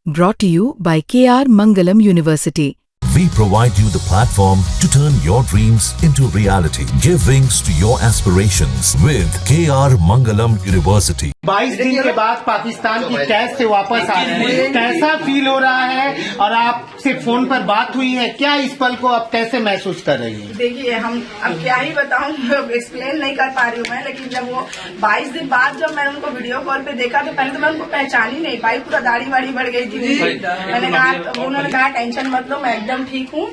Brought to you by KR Mangalam University. We provide you the platform to turn your dreams into reality. Give wings to your aspirations with KR Mangalam University. 22 दिन के बाद पाकिस्तान की कैद से वापस आ रहे हैं, कैसा फील हो रहा है? और आपसे फोन पर बात हुई है क्या? इस पल को आप कैसे महसूस कर रही हैं? देखिए, हम अब क्या ही बताऊं, एक्सप्लेन नहीं कर पा रही हूँ मैं। लेकिन जब वो 22 दिन बाद जब मैंने उनको वीडियो कॉल पे देखा तो पहले तो मैं उनको पहचान ही नहीं पाई। पूरा दाढ़ी वाड़ी बढ़ गई थी। मैंने कहा, उन्होंने कहा टेंशन मत लो, मैं एकदम ठीक हूँ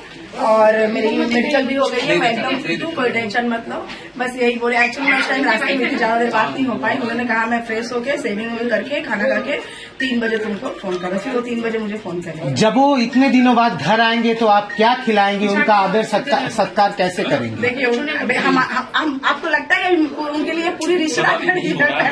और मेरी मेडिकल भी हो गई है, मैं एकदम फिट हूँ, कोई टेंशन मत लो। बस यही बोले। एक्चुअली मैं उस टाइम रास्ते में थी, ज्यादा देर बात नहीं हो पाई। उन्होंने कहा मैं फ्रेश होके सेविंग वेविंग करके खाना खा के 3 बजे तुमको फोन करो। फिर वो 3 बजे मुझे फोन करेंगे। जब वो इतने दिनों बाद घर आएंगे तो आप क्या खिलाएंगे? उनका आदर सत्कार कैसे करेंगे? देखिए, हम आपको लगता है उनके लिए पूरी रिश्तेदारी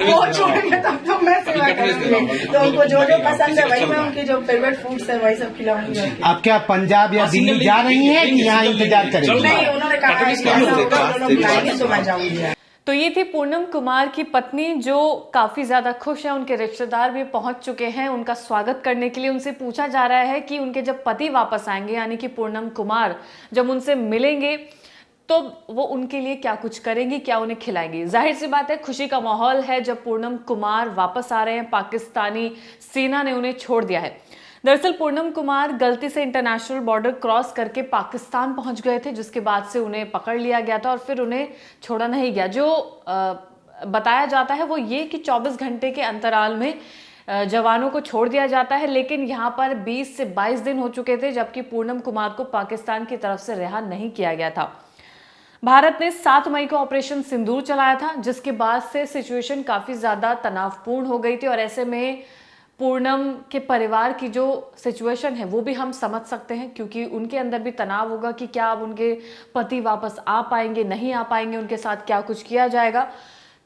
वो छोड़ेंगे तब तो मैं सेवा करूंगी। तो उनको जो जो पसंद है वही मैं, उनके जो फेवरेट फूड्स है वही सब खिलाऊंगी। आप क्या पंजाब या दिल्ली जा रही हैं कि यहाँ इंतजार करेंगे? नहीं, उन्होंने कहा है कि ऐसा होगा तो लोग बुलाएंगे तो मैं जाऊंगी। तो ये थी पूनम कुमार की पत्नी जो काफी ज्यादा खुश है। उनके रिश्तेदार भी पहुंच चुके हैं उनका स्वागत करने के लिए। उनसे पूछा जा रहा है कि उनके जब पति वापस आएंगे, यानी कि पूनम कुमार जब उनसे मिलेंगे तो वो उनके लिए क्या कुछ करेंगी, क्या उन्हें खिलाएंगी। जाहिर सी बात है, खुशी का माहौल है जब पूनम कुमार वापस आ रहे हैं। पाकिस्तानी सेना ने उन्हें छोड़ दिया है। दरअसल पूनम कुमार गलती से इंटरनेशनल बॉर्डर क्रॉस करके पाकिस्तान पहुंच गए थे, जिसके बाद से उन्हें पकड़ लिया गया था और फिर उन्हें छोड़ा नहीं गया। जो बताया जाता है वो ये कि 24 घंटे के अंतराल में जवानों को छोड़ दिया जाता है, लेकिन यहाँ पर 20 से 22 दिन हो चुके थे जबकि पूनम कुमार को पाकिस्तान की तरफ से रिहा नहीं किया गया था। भारत ने 7 मई को ऑपरेशन सिंदूर चलाया था, जिसके बाद से सिचुएशन काफी ज्यादा तनावपूर्ण हो गई थी और ऐसे में पूनम के परिवार की जो सिचुएशन है वो भी हम समझ सकते हैं, क्योंकि उनके अंदर भी तनाव होगा कि क्या अब उनके पति वापस आ पाएंगे, नहीं आ पाएंगे, उनके साथ क्या कुछ किया जाएगा।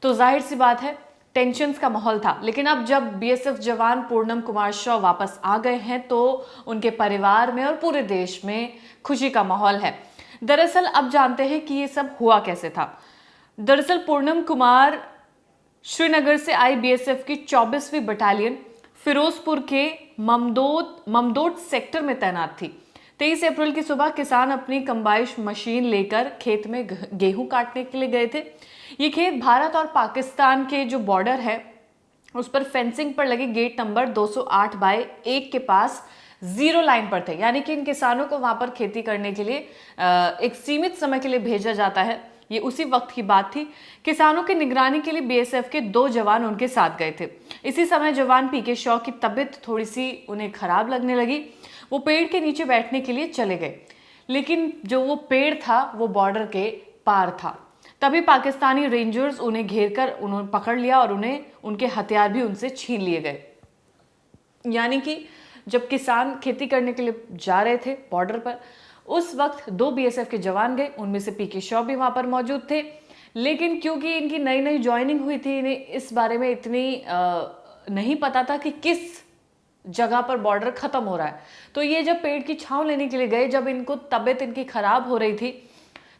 तो जाहिर सी बात है टेंशन का माहौल था। लेकिन अब जब बीएसएफ जवान पूनम कुमार शॉ वापस आ गए हैं तो उनके परिवार में और पूरे देश में खुशी का माहौल है। दरअसल अब जानते हैं कि ये सब हुआ कैसे था। दरअसल पूनम कुमार श्रीनगर से आई बीएसएफ की 24वीं बटालियन फिरोजपुर के ममदोट सेक्टर में तैनात थी। 23 अप्रैल की सुबह किसान अपनी कंबाइश मशीन लेकर खेत में गेहूं काटने के लिए गए थे। ये खेत भारत और पाकिस्तान के जो बॉर्डर है उस पर फेंसिंग पर लगे गेट नंबर 208/1 के पास 0 लाइन पर थे। यानी कि इन किसानों को वहां पर खेती करने के लिए एक सीमित समय के लिए भेजा जाता है। ये उसी वक्त की बात थी। किसानों की निगरानी के लिए बीएसएफ के 2 जवान उनके साथ गए थे। इसी समय जवान पीके शॉ की तबीयत थोड़ी सी उन्हें खराब लगने लगी। वो पेड़ के नीचे बैठने के लिए चले गए, लेकिन जो वो पेड़ था वो बॉर्डर के पार था। तभी पाकिस्तानी रेंजर्स उन्हें घेर कर उन्होंने पकड़ लिया और उनके हथियार भी उनसे छीन लिए गए। यानी कि जब किसान खेती करने के लिए जा रहे थे बॉर्डर पर, उस वक्त 2 बीएसएफ के जवान गए, उनमें से पीके शॉ भी वहां पर मौजूद थे। लेकिन क्योंकि इनकी नई नई ज्वाइनिंग हुई थी, इन्हें इस बारे में इतनी नहीं पता था कि किस जगह पर बॉर्डर खत्म हो रहा है। तो ये जब पेड़ की छांव लेने के लिए गए, जब इनको तबीयत इनकी खराब हो रही थी,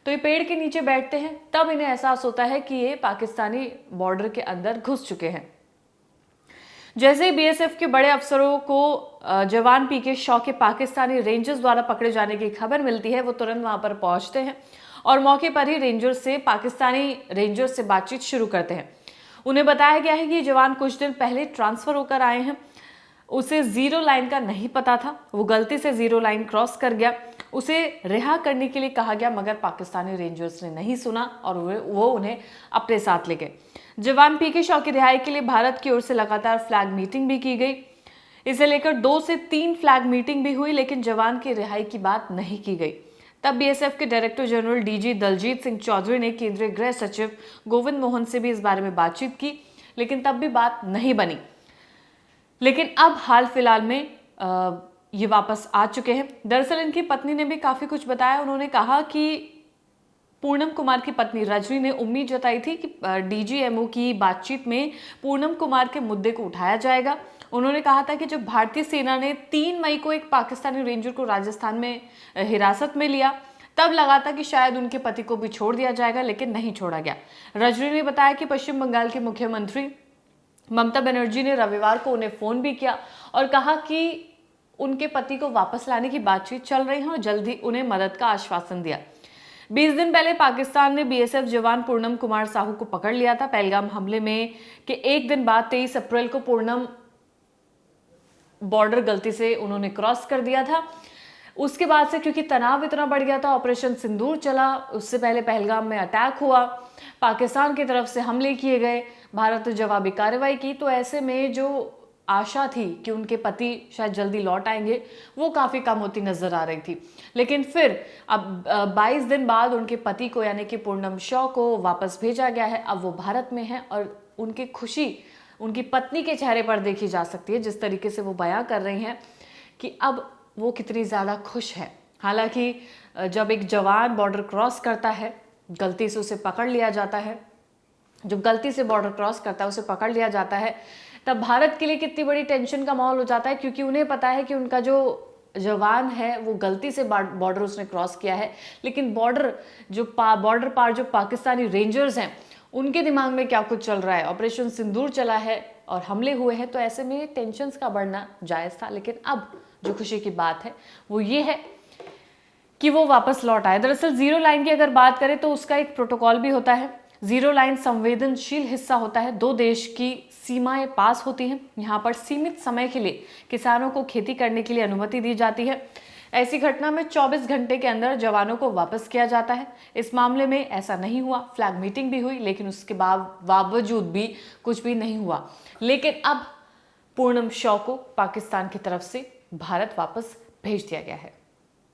तो ये पेड़ के नीचे बैठते हैं, तब इन्हें एहसास होता है कि ये पाकिस्तानी बॉर्डर के अंदर घुस चुके हैं। जैसे ही बीएसएफ के बड़े अफसरों को जवान पीके शॉ के पाकिस्तानी रेंजर्स द्वारा पकड़े जाने की खबर मिलती है, वो तुरंत वहां पर पहुंचते हैं और मौके पर ही पाकिस्तानी रेंजर्स से बातचीत शुरू करते हैं। उन्हें बताया गया है कि जवान कुछ दिन पहले ट्रांसफर होकर आए हैं, उसे 0 लाइन का नहीं पता था, वो गलती से 0 लाइन क्रॉस कर गया। उसे रिहा करने के लिए कहा गया, मगर पाकिस्तानी रेंजर्स ने नहीं सुना और वो उन्हें अपने साथ ले गए। जवान पीके शॉ की रिहाई के लिए भारत की ओर से लगातार फ्लैग मीटिंग भी की गई। इसे लेकर 2 से 3 फ्लैग मीटिंग भी हुई, लेकिन जवान की रिहाई की बात नहीं की गई। तब बीएसएफ के director general DG Daljit Singh Chaudhary ने केंद्रीय गृह सचिव गोविंद मोहन से भी इस बारे में बातचीत की, लेकिन तब भी बात नहीं बनी। लेकिन अब हाल फिलहाल में ये वापस आ चुके हैं। दरअसल इनकी पत्नी ने भी काफी कुछ बताया। उन्होंने कहा कि पूनम कुमार की पत्नी रजनी ने उम्मीद जताई थी कि डीजीएमओ की बातचीत में पूनम कुमार के मुद्दे को उठाया जाएगा। उन्होंने कहा था कि जब भारतीय सेना ने 3 मई को एक पाकिस्तानी रेंजर को राजस्थान में हिरासत में लिया, तब लगा था कि शायद उनके पति को भी छोड़ दिया जाएगा, लेकिन नहीं छोड़ा गया। रजनी ने बताया कि पश्चिम बंगाल के मुख्यमंत्री ममता बनर्जी ने रविवार को उन्हें फोन भी किया और कहा कि उनके पति को वापस लाने की बातचीत चल रही है और जल्द ही उन्हें मदद का आश्वासन दिया। 20 दिन पहले पाकिस्तान ने बीएसएफ जवान पूर्णम कुमार साहू को पकड़ लिया था। पहलगाम हमले में के एक दिन बाद 23 अप्रैल को पूर्णम बॉर्डर गलती से उन्होंने क्रॉस कर दिया था। उसके बाद से क्योंकि तनाव इतना बढ़ गया था, ऑपरेशन सिंदूर चला, उससे पहले पहलगाम में अटैक हुआ, पाकिस्तान की तरफ से हमले किए गए, भारत ने जवाबी कार्रवाई की, तो ऐसे में जो आशा थी कि उनके पति शायद जल्दी लौट आएंगे वो काफ़ी कम होती नजर आ रही थी। लेकिन फिर अब 22 दिन बाद उनके पति को यानी कि पूर्णम शॉ को वापस भेजा गया है। अब वो भारत में हैं और उनकी खुशी उनकी पत्नी के चेहरे पर देखी जा सकती है, जिस तरीके से वो बयां कर रही हैं कि अब वो कितनी ज़्यादा खुश है। हालांकि जब एक जवान बॉर्डर क्रॉस करता है, गलती से उसे पकड़ लिया जाता है, जब गलती से बॉर्डर क्रॉस करता है उसे पकड़ लिया जाता है, तब भारत के लिए कितनी बड़ी टेंशन का माहौल हो जाता है, क्योंकि उन्हें पता है कि उनका जो जवान है वो गलती से बॉर्डर उसने क्रॉस किया है। लेकिन बॉर्डर पार जो पाकिस्तानी रेंजर्स हैं उनके दिमाग में क्या कुछ चल रहा है, ऑपरेशन सिंदूर चला है और हमले हुए हैं, तो ऐसे में टेंशन का बढ़ना जायज़ था। लेकिन अब जो खुशी की बात है वो ये है कि वो वापस लौट आए। दरअसल जीरो लाइन की अगर बात करें तो उसका एक प्रोटोकॉल भी होता है। जीरो लाइन संवेदनशील हिस्सा होता है, दो देश की सीमाएं पास होती हैं। यहाँ पर सीमित समय के लिए किसानों को खेती करने के लिए अनुमति दी जाती है। ऐसी घटना में 24 घंटे के अंदर जवानों को वापस किया जाता है। इस मामले में ऐसा नहीं हुआ, फ्लैग मीटिंग भी हुई लेकिन उसके बावजूद भी कुछ भी नहीं हुआ। लेकिन अब पूर्णम शॉ को पाकिस्तान की तरफ से भारत वापस भेज दिया गया है।